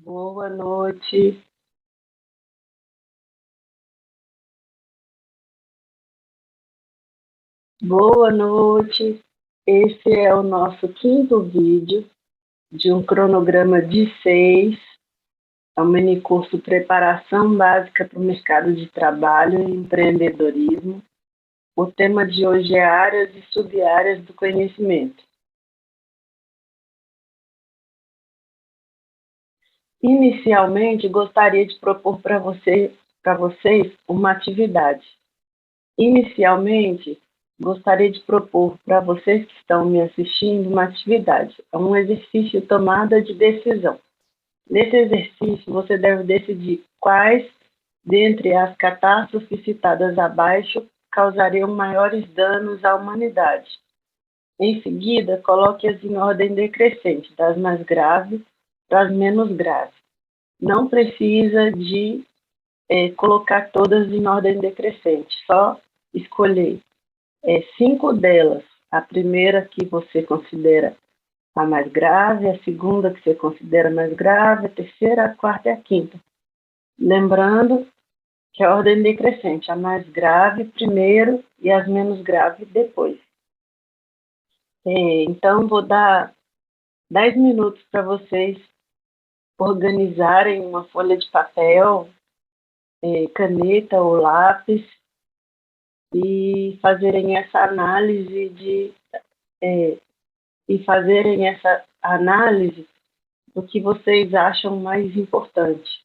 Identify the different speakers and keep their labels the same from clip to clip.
Speaker 1: Boa noite. Boa noite. Esse é o nosso quinto vídeo de um cronograma de 6. É um minicurso Preparação Básica para o Mercado de Trabalho e Empreendedorismo. O tema de hoje é áreas e sub-áreas do conhecimento. Inicialmente, gostaria de propor para vocês uma atividade. Inicialmente, gostaria de propor para vocês que estão me assistindo uma atividade, um exercício de tomada de decisão. Nesse exercício, você deve decidir quais, dentre as catástrofes citadas abaixo, causariam maiores danos à humanidade. Em seguida, coloque-as em ordem decrescente, das mais graves para as menos graves. Não precisa de colocar todas em ordem decrescente, só escolher 5 delas. A primeira que você considera a mais grave, a segunda que você considera mais grave, a terceira, a quarta e a quinta. Lembrando que a ordem decrescente, a mais grave primeiro e as menos graves depois. Então, vou dar 10 minutos para vocês organizarem uma folha de papel, caneta ou lápis e fazerem essa análise é, do que vocês acham mais importante.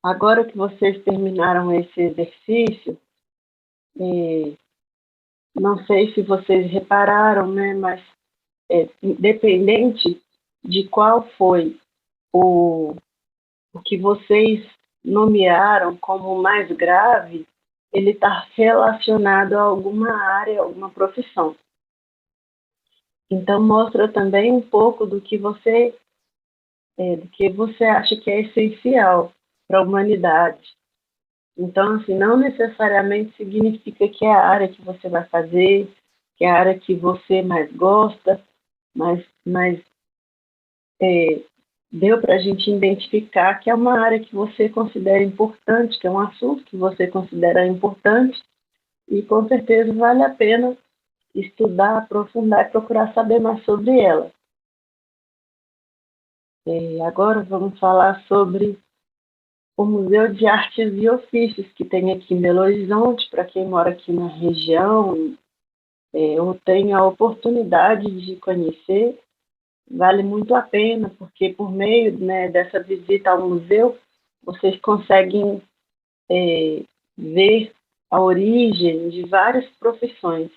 Speaker 1: Agora que vocês terminaram esse exercício, é, não sei se vocês repararam, né, mas independente de qual foi o, o que vocês nomearam como mais grave, ele está relacionado a alguma área, alguma profissão. Então mostra também um pouco do que você acha que é essencial para a humanidade. Então, assim, não necessariamente significa que é a área que você vai fazer, que é a área que você mais gosta, mas deu para a gente identificar que é uma área que você considera importante, que é um assunto que você considera importante, e com certeza vale a pena estudar, aprofundar e procurar saber mais sobre ela. Agora vamos falar sobre o Museu de Artes e Ofícios, que tem aqui em Belo Horizonte, para quem mora aqui na região, ou tem a oportunidade de conhecer, vale muito a pena, porque por meio, né, dessa visita ao museu, vocês conseguem ver a origem de várias profissões,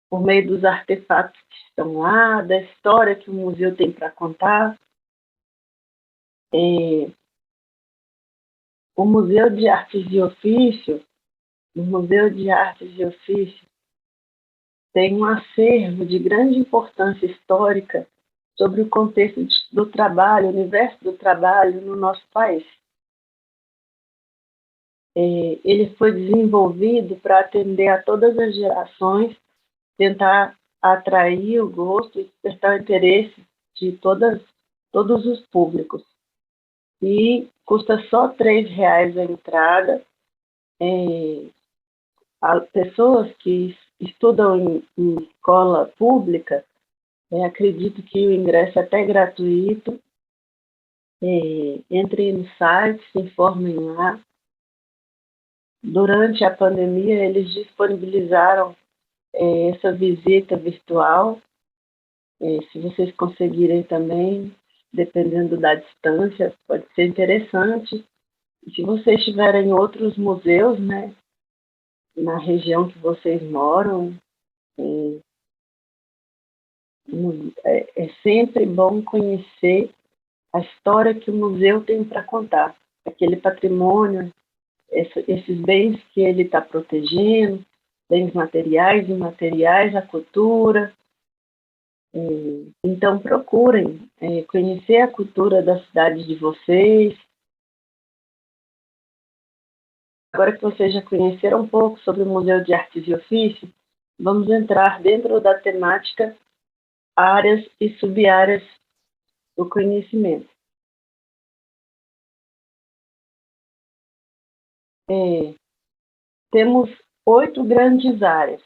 Speaker 1: por meio dos artefatos que estão lá, da história que o museu tem para contar. É, o Museu de Artes e Ofício, o Museu de Artes e Ofício tem um acervo de grande importância histórica sobre o contexto do trabalho, o universo do trabalho no nosso país. Ele foi desenvolvido para atender a todas as gerações, tentar atrair o gosto e despertar o interesse de todos os públicos. E custa só R$ 3 a entrada. Pessoas que estudam em escola pública, acredito que o ingresso é até gratuito. Entrem no site, se informem lá. Durante a pandemia, eles disponibilizaram essa visita virtual. Se vocês conseguirem também, dependendo da distância, pode ser interessante. E se vocês tiverem outros museus, né, na região que vocês moram, é sempre bom conhecer a história que o museu tem para contar, aquele patrimônio, esses bens que ele está protegendo, bens materiais e imateriais, a cultura. Então, procurem conhecer a cultura da cidade de vocês. Agora que vocês já conheceram um pouco sobre o Museu de Artes e Ofícios, vamos entrar dentro da temática áreas e sub-áreas do conhecimento. Temos 8 grandes áreas.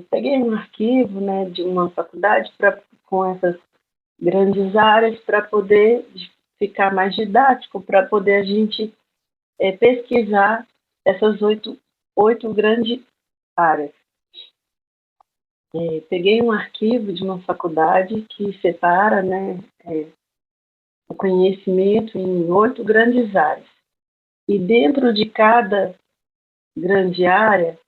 Speaker 1: Peguei um arquivo, né, de uma faculdade com essas grandes áreas para poder ficar mais didático, para poder a gente pesquisar essas oito grandes áreas. Peguei um arquivo de uma faculdade que separa, né, o conhecimento em 8 grandes áreas. E dentro de cada grande área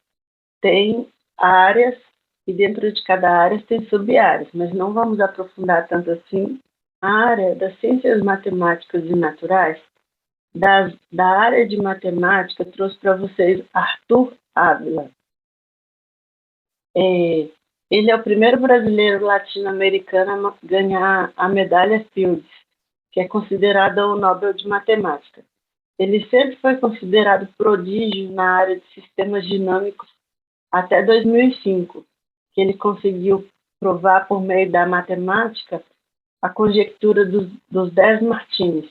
Speaker 1: tem áreas, e dentro de cada área tem sub-áreas, mas não vamos aprofundar tanto assim. A área das ciências matemáticas e naturais, da área de matemática, trouxe para vocês Arthur Ávila. Ele é o primeiro brasileiro latino-americano a ganhar a medalha Fields, que é considerada o Nobel de Matemática. Ele sempre foi considerado prodígio na área de sistemas dinâmicos até 2005, que ele conseguiu provar por meio da matemática a conjectura dos 10 Martins.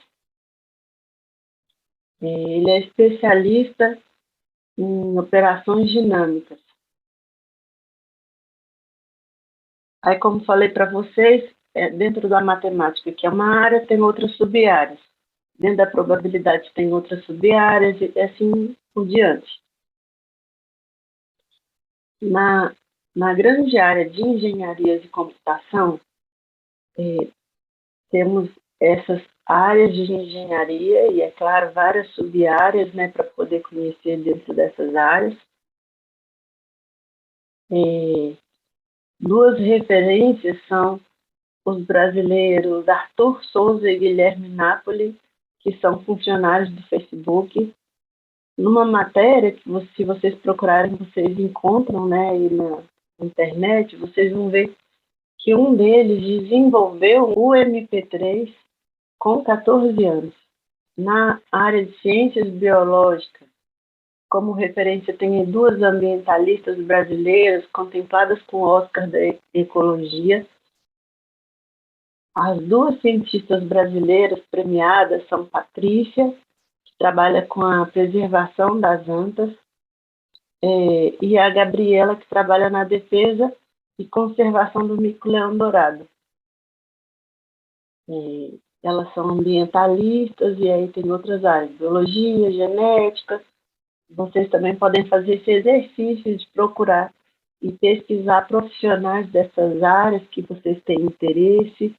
Speaker 1: Ele é especialista em operações dinâmicas. Aí, como falei para vocês, dentro da matemática, que é uma área, tem outras sub-áreas. Dentro da probabilidade tem outras sub-áreas e assim por diante. Na grande área de engenharia de computação, temos essas áreas de engenharia e, é claro, várias sub-áreas, né, para poder conhecer dentro dessas áreas. Duas referências são os brasileiros Arthur Souza e Guilherme Napoli, que são funcionários do Facebook. Numa matéria que, se vocês procurarem, vocês encontram, né, aí na internet, vocês vão ver que um deles desenvolveu o MP3 com 14 anos. Na área de ciências biológicas, como referência, tem duas ambientalistas brasileiras contempladas com o Oscar da Ecologia. As duas cientistas brasileiras premiadas são Patrícia, que trabalha com a preservação das antas, e a Gabriela, que trabalha na defesa e conservação do mico-leão dourado. Elas são ambientalistas e aí tem outras áreas, biologia, genética. Vocês também podem fazer esse exercício de procurar e pesquisar profissionais dessas áreas que vocês têm interesse,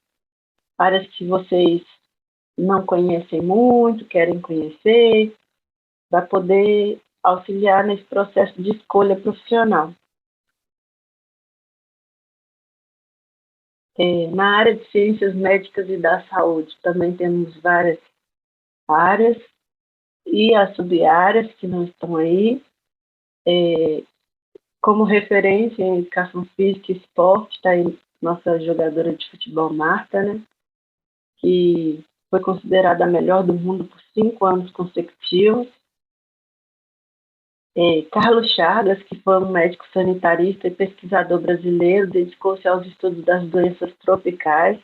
Speaker 1: áreas que vocês não conhecem muito, querem conhecer, para poder auxiliar nesse processo de escolha profissional. Na área de ciências médicas e da saúde, também temos várias áreas e as sub-áreas que não estão aí. Como referência em educação física e esporte, está aí nossa jogadora de futebol, Marta, né, que foi considerada a melhor do mundo por 5 anos consecutivos. Carlos Chagas, que foi um médico sanitarista e pesquisador brasileiro, dedicou-se aos estudos das doenças tropicais.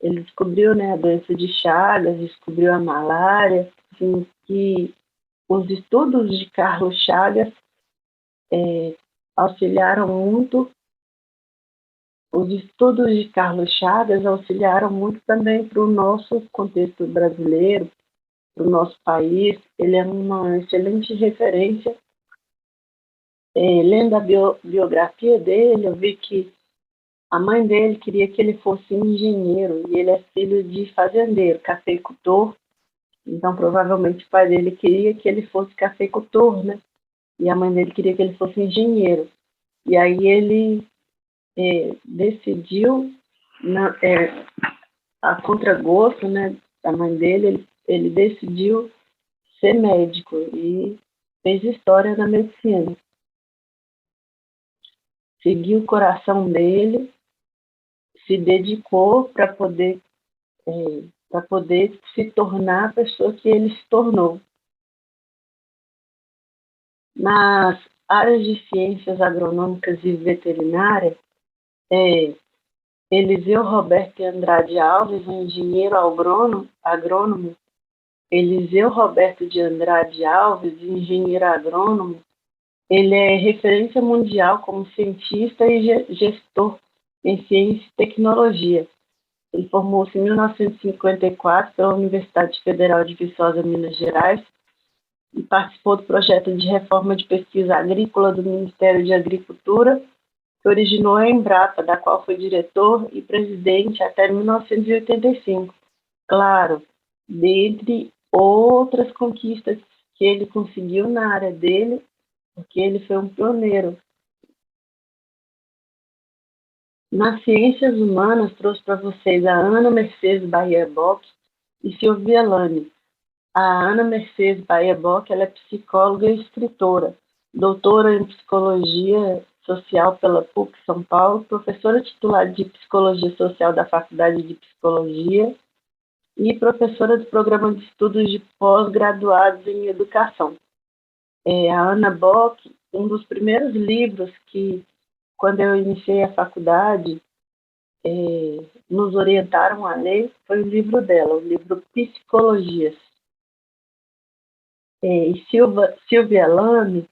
Speaker 1: Ele descobriu, né, a doença de Chagas, descobriu a malária, assim, que os estudos de Carlos Chagas auxiliaram muito, os estudos de Carlos Chagas auxiliaram muito também para o nosso contexto brasileiro, para o nosso país. Ele é uma excelente referência. Lendo a biografia dele, eu vi que a mãe dele queria que ele fosse engenheiro e ele é filho de fazendeiro, cafeicultor. Então, provavelmente, o pai dele queria que ele fosse cafeicultor, né? E a mãe dele queria que ele fosse engenheiro. E aí ele decidiu, a contragosto, né, da mãe dele, ele decidiu ser médico e fez história na medicina. Seguiu o coração dele, se dedicou para poder se tornar a pessoa que ele se tornou. Nas áreas de ciências agronômicas e veterinárias, Eliseu Roberto Andrade Alves, um engenheiro agrônomo, Eliseu Roberto de Andrade Alves, engenheiro agrônomo, ele é referência mundial como cientista e gestor em ciência e tecnologia. Ele formou-se em 1954 pela Universidade Federal de Viçosa, Minas Gerais, e participou do projeto de reforma de pesquisa agrícola do Ministério de Agricultura, que originou a Embrapa, da qual foi diretor e presidente até 1985. Claro, dentre outras conquistas que ele conseguiu na área dele, porque ele foi um pioneiro. Nas ciências humanas, trouxe para vocês a Ana Mercedes Bahia Bock e Silvia Lane. A Ana Mercedes Bahia Bock, ela é psicóloga e escritora, doutora em psicologia social pela PUC São Paulo, professora titular de psicologia social da Faculdade de Psicologia e professora do programa de estudos de pós-graduados em educação. A Ana Bock, um dos primeiros livros que, quando eu iniciei a faculdade, nos orientaram a ler, foi o livro dela, o livro Psicologias. E Silvia Lame,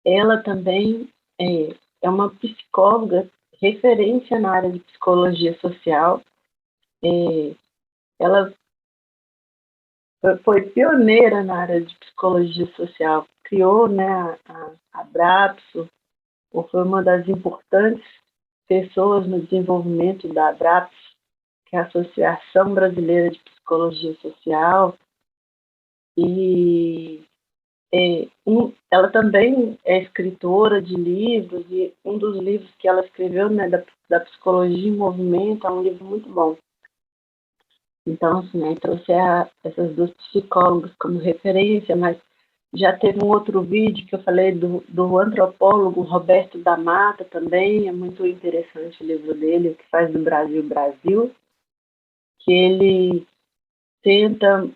Speaker 1: ela também é uma psicóloga, referência na área de psicologia social. Ela foi pioneira na área de psicologia social, criou, né, a Abrapso, ou foi uma das importantes pessoas no desenvolvimento da Abrapso, que é a Associação Brasileira de Psicologia Social, e ela também é escritora de livros, e um dos livros que ela escreveu, né, da Psicologia em Movimento, é um livro muito bom. Então, assim, aí trouxe essas duas psicólogas como referência, mas já teve um outro vídeo que eu falei do antropólogo Roberto da Mata também, é muito interessante o livro dele, O que faz do Brasil Brasil, que ele tenta,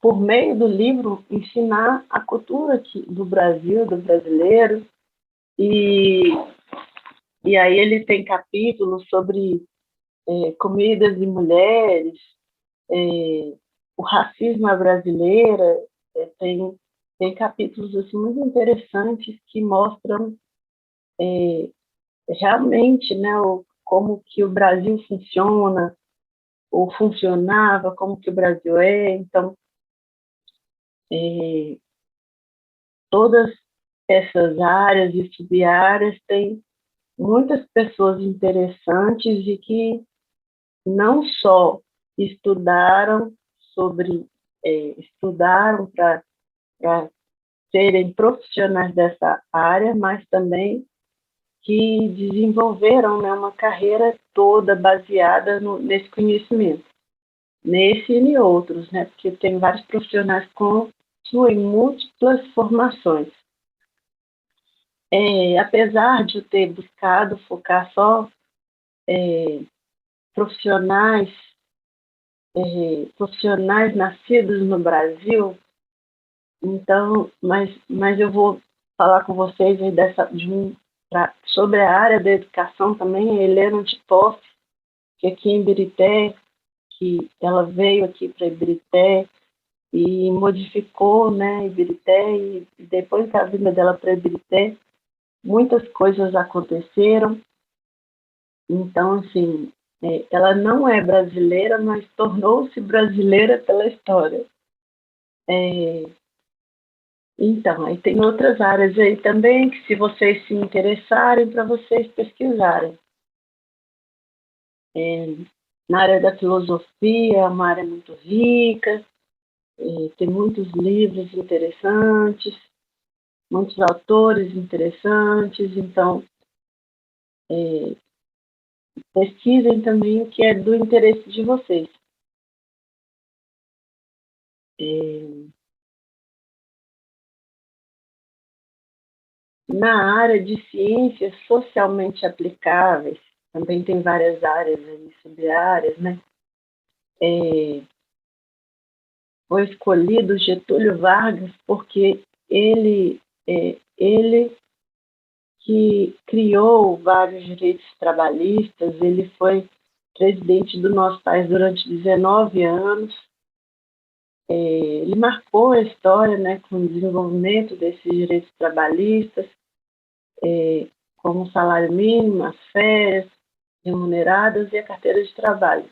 Speaker 1: por meio do livro, ensinar a cultura do Brasil, do brasileiro, e, e aí ele tem capítulos sobre comidas e mulheres, o racismo à brasileira, tem capítulos assim, muito interessantes que mostram realmente, né, como que o Brasil funciona, ou funcionava, como que o Brasil é. Então, todas essas áreas e sub-áreas têm muitas pessoas interessantes e que não só estudaram sobre, estudaram para serem profissionais dessa área, mas também que desenvolveram, né, uma carreira toda baseada nesse conhecimento, nesse e em outros, né, porque tem vários profissionais com suas múltiplas formações. Apesar de eu ter buscado focar só profissionais, profissionais nascidos no Brasil, então, mas eu vou falar com vocês aí sobre a área da educação também, a Helena de Posse, que aqui em Ibirité, que ela veio aqui para Ibirité e modificou, né, Ibirité, e depois da vinda dela para Ibirité, muitas coisas aconteceram. Então, assim, ela não é brasileira, mas tornou-se brasileira pela história. Então, aí tem outras áreas aí também que, se vocês se interessarem, para vocês pesquisarem. Na área da filosofia, é uma área muito rica, tem muitos livros interessantes, muitos autores interessantes, então pesquisem também o que é do interesse de vocês. Na área de ciências socialmente aplicáveis, também tem várias áreas aí, sub-áreas, né? Foi escolhido Getúlio Vargas porque ele que criou vários direitos trabalhistas, ele foi presidente do nosso país durante 19 anos, ele marcou a história, né, com o desenvolvimento desses direitos trabalhistas, como o salário mínimo, as férias remuneradas e a carteira de trabalho.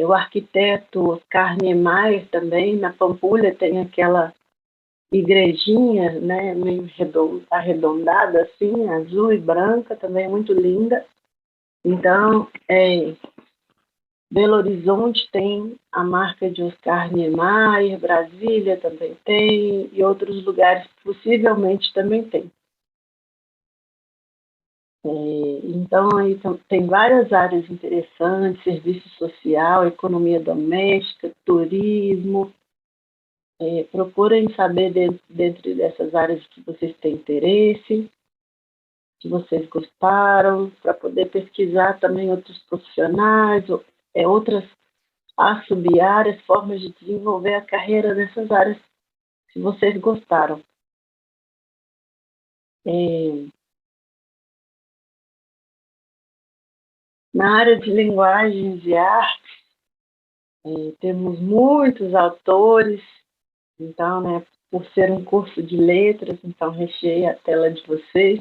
Speaker 1: O arquiteto Oscar Niemeyer também, na Pampulha, tem aquela igrejinha, né, meio arredondada, assim, azul e branca, também muito linda. Então, Belo Horizonte tem a marca de Oscar Niemeyer, Brasília também tem, e outros lugares possivelmente também tem. Então, aí tem várias áreas interessantes, serviço social, economia doméstica, turismo. Procurem saber dentro dessas áreas que vocês têm interesse, que vocês gostaram, para poder pesquisar também outros profissionais, outras sub-áreas, formas de desenvolver a carreira nessas áreas que vocês gostaram. Na área de linguagens e artes, temos muitos autores, então, né, por ser um curso de letras, então recheei a tela de vocês.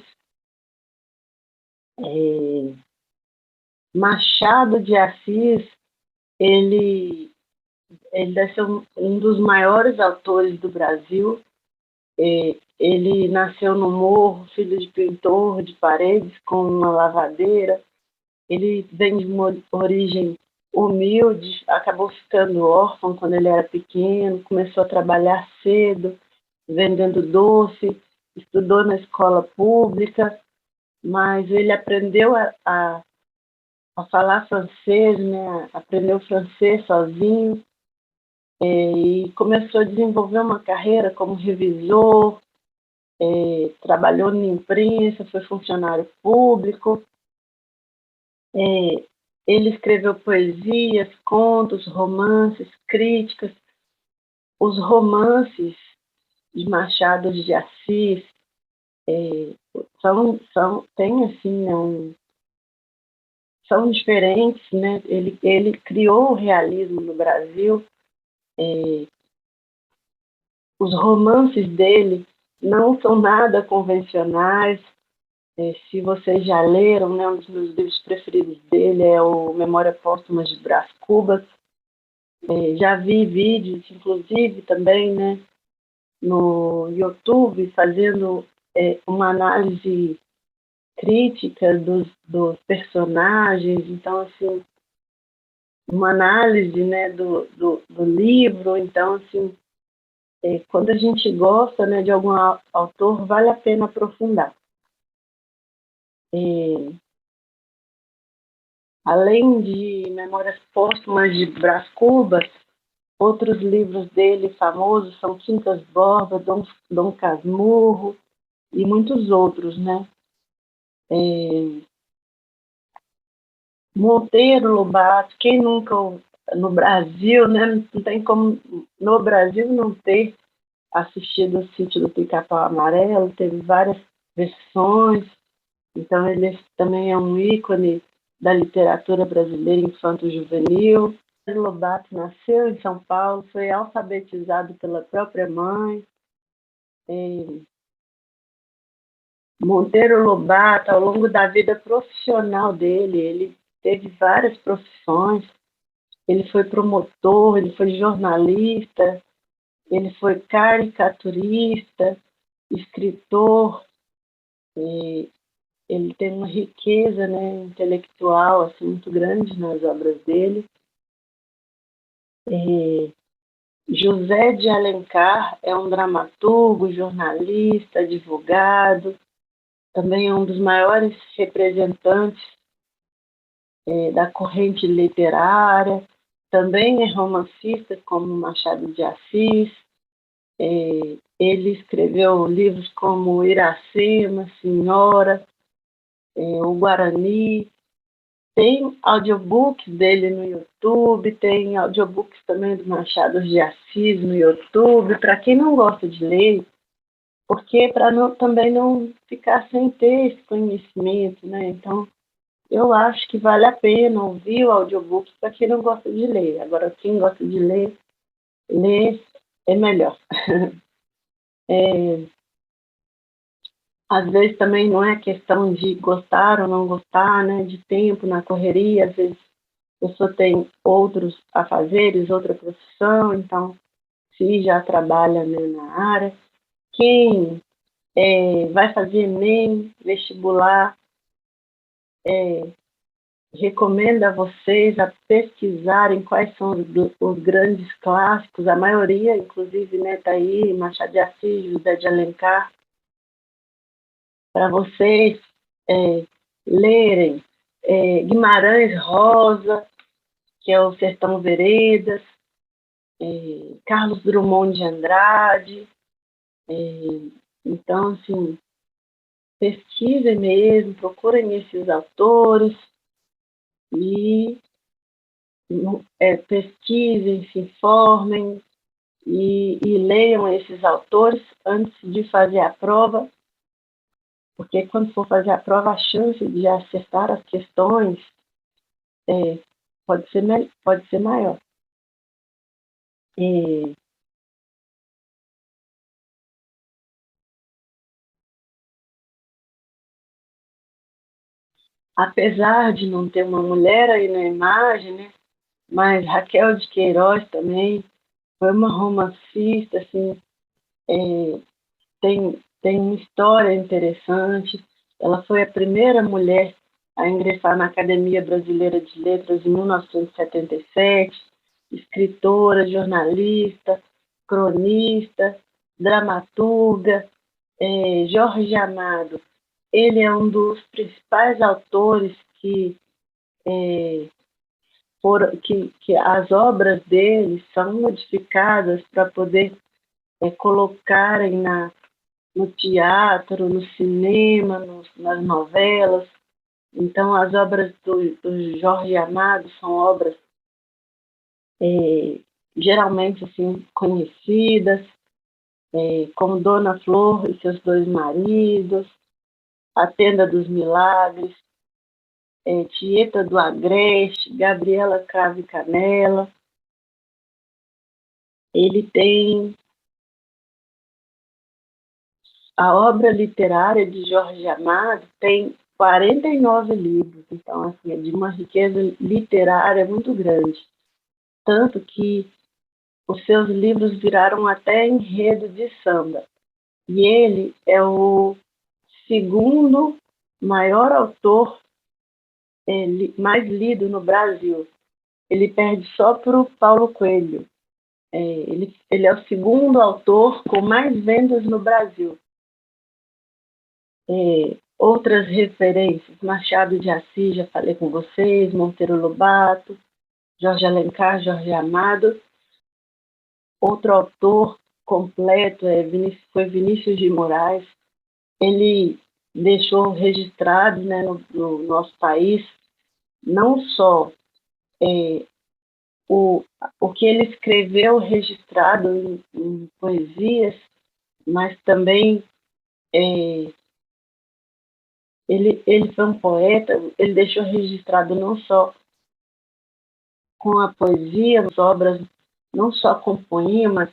Speaker 1: Machado de Assis, ele deve ser um dos maiores autores do Brasil. Ele nasceu no Morro, filho de pintor de paredes, com uma lavadeira. Ele vem de uma origem humilde, acabou ficando órfão quando ele era pequeno, começou a trabalhar cedo, vendendo doce, estudou na escola pública, mas ele aprendeu a falar francês, né? Aprendeu francês sozinho e começou a desenvolver uma carreira como revisor, trabalhou na imprensa, foi funcionário público. Ele escreveu poesias, contos, romances, críticas. Os romances de Machado de Assis têm assim, são diferentes, né? Ele criou o realismo no Brasil. Os romances dele não são nada convencionais. Se vocês já leram, né, um dos meus livros preferidos dele é o Memória Póstuma de Brás Cubas. Já vi vídeos, inclusive, também, né, no YouTube, fazendo uma análise crítica dos personagens. Então, assim, uma análise, né, do livro. Então, assim, quando a gente gosta, né, de algum autor, vale a pena aprofundar. Além de Memórias Póstumas de Brás Cubas, outros livros dele famosos são Quintas Borba, Dom Casmurro e muitos outros, né? Monteiro Lobato, quem nunca no Brasil, né? Não tem como no Brasil não ter assistido o Sítio do Pica-Pau Amarelo, teve várias versões, então ele também é um ícone da literatura brasileira infanto-juvenil. Lobato nasceu em São Paulo, foi alfabetizado pela própria mãe. Monteiro Lobato, ao longo da vida profissional dele, ele teve várias profissões. Ele foi promotor, ele foi jornalista, ele foi caricaturista, escritor. Ele tem uma riqueza, né, intelectual assim, muito grande nas obras dele. José de Alencar é um dramaturgo, jornalista, advogado, também é um dos maiores representantes da corrente literária, também é romancista, como Machado de Assis. Ele escreveu livros como Iracema, Senhora, o Guarani. Tem audiobooks dele no YouTube, tem audiobooks também do Machado de Assis no YouTube, para quem não gosta de ler, porque também não ficar sem ter esse conhecimento, né? Então, eu acho que vale a pena ouvir o audiobook para quem não gosta de ler. Agora, quem gosta de ler é melhor. Às vezes também não é questão de gostar ou não gostar, né? De tempo na correria, às vezes a pessoa tem outros afazeres, outra profissão, então se já trabalha, né, na área. Quem vai fazer ENEM, vestibular, recomendo a vocês a pesquisarem quais são os grandes clássicos, a maioria, inclusive, né, tá aí, Machado de Assis, José de Alencar, para vocês lerem Guimarães Rosa, que é o Sertão Veredas, Carlos Drummond de Andrade. Então, assim, pesquisem mesmo, procurem esses autores e pesquisem, se informem e leiam esses autores antes de fazer a prova, porque quando for fazer a prova, a chance de acertar as questões pode ser maior. Apesar de não ter uma mulher aí na imagem, né, mas Raquel de Queiroz também foi uma romancista, assim, tem uma história interessante. Ela foi a primeira mulher a ingressar na Academia Brasileira de Letras em 1977, escritora, jornalista, cronista, dramaturga. Jorge Amado, ele é um dos principais autores que as obras dele são modificadas para poder colocarem no teatro, no cinema, nas novelas. Então, as obras do Jorge Amado são obras geralmente assim, conhecidas, como Dona Flor e seus dois maridos, A Tenda dos Milagres, Tieta do Agreste, Gabriela Cravo e Canela. Ele tem a obra literária de Jorge Amado, tem 49 livros, então assim, é de uma riqueza literária muito grande. Tanto que os seus livros viraram até enredo de samba. E ele é o segundo maior autor mais lido no Brasil. Ele perde só para o Paulo Coelho. Ele é o segundo autor com mais vendas no Brasil. Outras referências, Machado de Assis, já falei com vocês, Monteiro Lobato, Jorge Alencar, Jorge Amado. Outro autor completo foi Vinícius de Moraes. Ele deixou registrado, né, no nosso país não só o que ele escreveu registrado em poesias, mas também ele foi um poeta. Ele deixou registrado não só com a poesia, as obras, não só com poemas,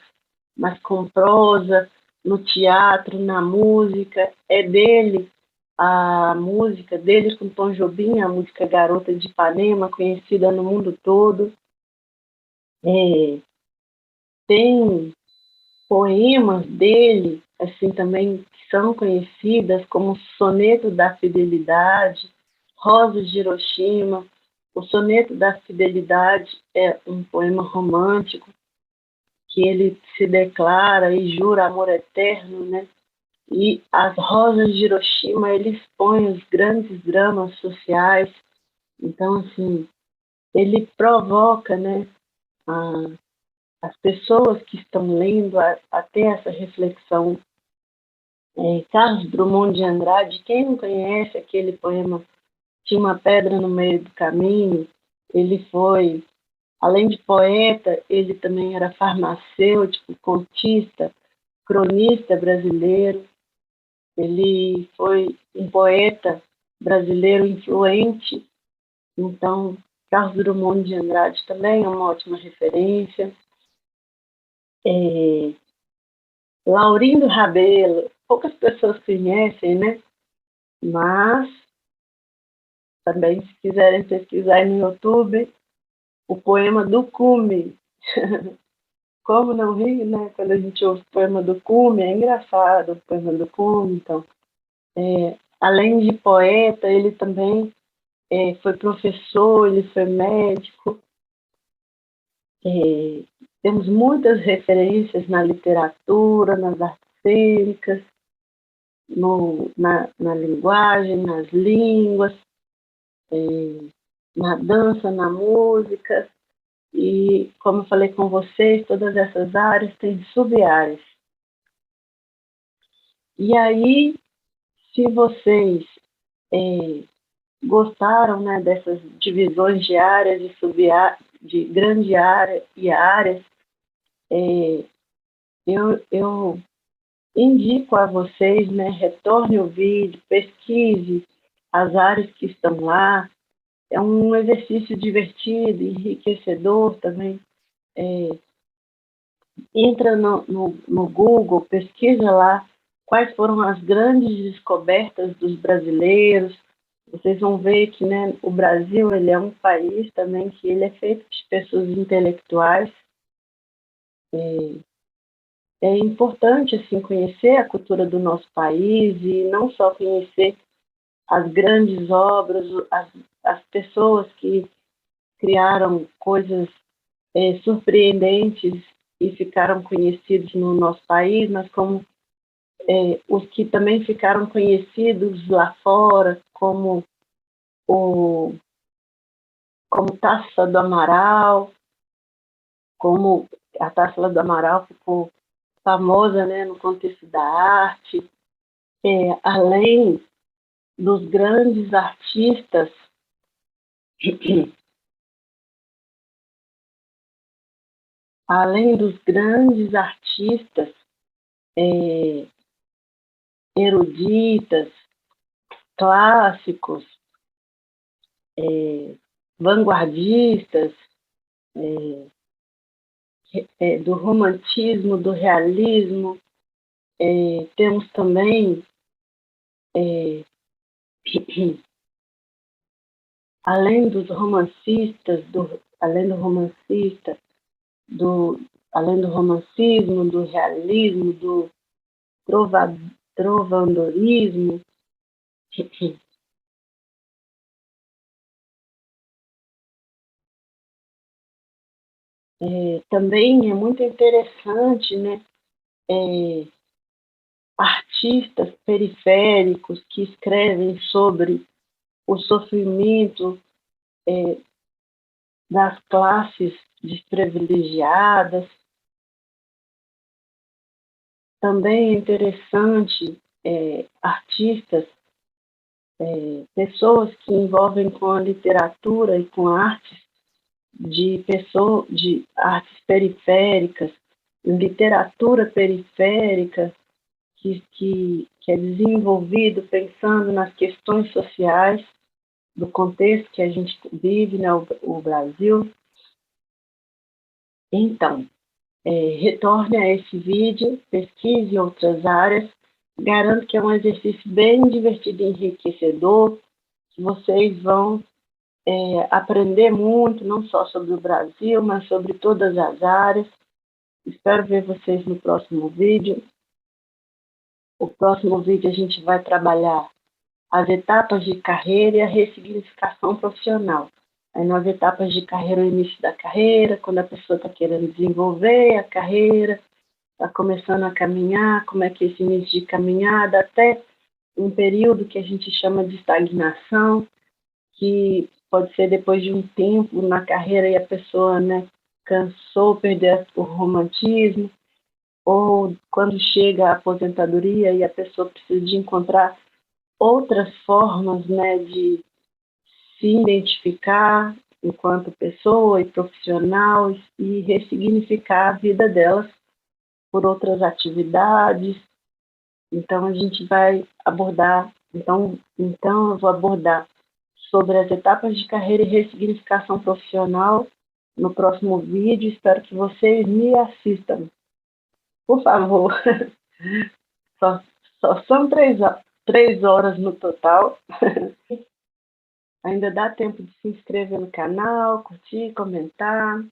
Speaker 1: mas com prosa, no teatro, na música. É dele a música dele com Tom Jobim, a música Garota de Ipanema, conhecida no mundo todo. Tem poemas dele, assim, também que são conhecidas como Soneto da Fidelidade, Rosas de Hiroshima. O Soneto da Fidelidade é um poema romântico que ele se declara e jura amor eterno, né? E as Rosas de Hiroshima, ele expõe os grandes dramas sociais. Então, assim, ele provoca, né, as pessoas que estão lendo a ter essa reflexão. Carlos Drummond de Andrade, quem não conhece aquele poema Tinha uma Pedra no Meio do Caminho? Ele foi, além de poeta, ele também era farmacêutico, contista, cronista brasileiro. Ele foi um poeta brasileiro influente. Então, Carlos Drummond de Andrade também é uma ótima referência. Laurindo Rabelo, poucas pessoas conhecem, né? Mas também, se quiserem pesquisar no YouTube, o poema do Cume. Como não rir, né? Quando a gente ouve o poema do Cume, é engraçado o poema do Cume. Então, além de poeta, ele também foi professor, ele foi médico. Temos muitas referências na literatura, nas artes cênicas, na linguagem, nas línguas, na dança, na música. E, como eu falei com vocês, todas essas áreas têm sub-áreas. E aí, se vocês gostaram, né, dessas divisões de áreas, de sub-áreas, de grande área e áreas, eu indico a vocês, né, retorne o vídeo, pesquise as áreas que estão lá. É um exercício divertido, enriquecedor também. Entra no Google, pesquisa lá quais foram as grandes descobertas dos brasileiros. Vocês vão ver que, né, o Brasil, ele é um país também que ele é feito de pessoas intelectuais. É importante, assim, conhecer a cultura do nosso país e não só conhecer as grandes obras, as pessoas que criaram coisas surpreendentes e ficaram conhecidos no nosso país, mas como os que também ficaram conhecidos lá fora, o, como Taça do Amaral, como a Taça do Amaral ficou famosa, né, no contexto da arte, além dos grandes artistas, além dos grandes artistas eruditas, clássicos, vanguardistas, do romantismo, do realismo, temos também, além dos romancistas, do, além do romancismo, do realismo, do trovandorismo, também é muito interessante, né? Artistas periféricos que escrevem sobre o sofrimento das classes desprivilegiadas. Também é interessante artistas, pessoas que envolvem com a literatura e com artes de artes periféricas, literatura periférica, que é desenvolvido pensando nas questões sociais do contexto que a gente vive, né, o Brasil. Então, retorne a esse vídeo, pesquise outras áreas. Garanto que é um exercício bem divertido e enriquecedor, que vocês vão aprender muito, não só sobre o Brasil, mas sobre todas as áreas. Espero ver vocês no próximo vídeo. O próximo vídeo a gente vai trabalhar as etapas de carreira e a ressignificação profissional. Aí nas etapas de carreira, o início da carreira, quando a pessoa está querendo desenvolver a carreira, está começando a caminhar, como é que é esse início de caminhada, até um período que a gente chama de estagnação, que pode ser depois de um tempo na carreira e a pessoa, né, cansou, perdeu o romantismo, ou quando chega a aposentadoria e a pessoa precisa de encontrar outras formas, né, de se identificar enquanto pessoa e profissional e ressignificar a vida delas por outras atividades. Então a gente vai abordar, então eu vou abordar sobre as etapas de carreira e ressignificação profissional no próximo vídeo. Espero que vocês me assistam. Por favor, só, só são 3 horas no total. Ainda dá tempo de se inscrever no canal, curtir, comentar.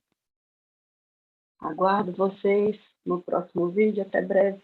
Speaker 1: Aguardo vocês no próximo vídeo. Até breve.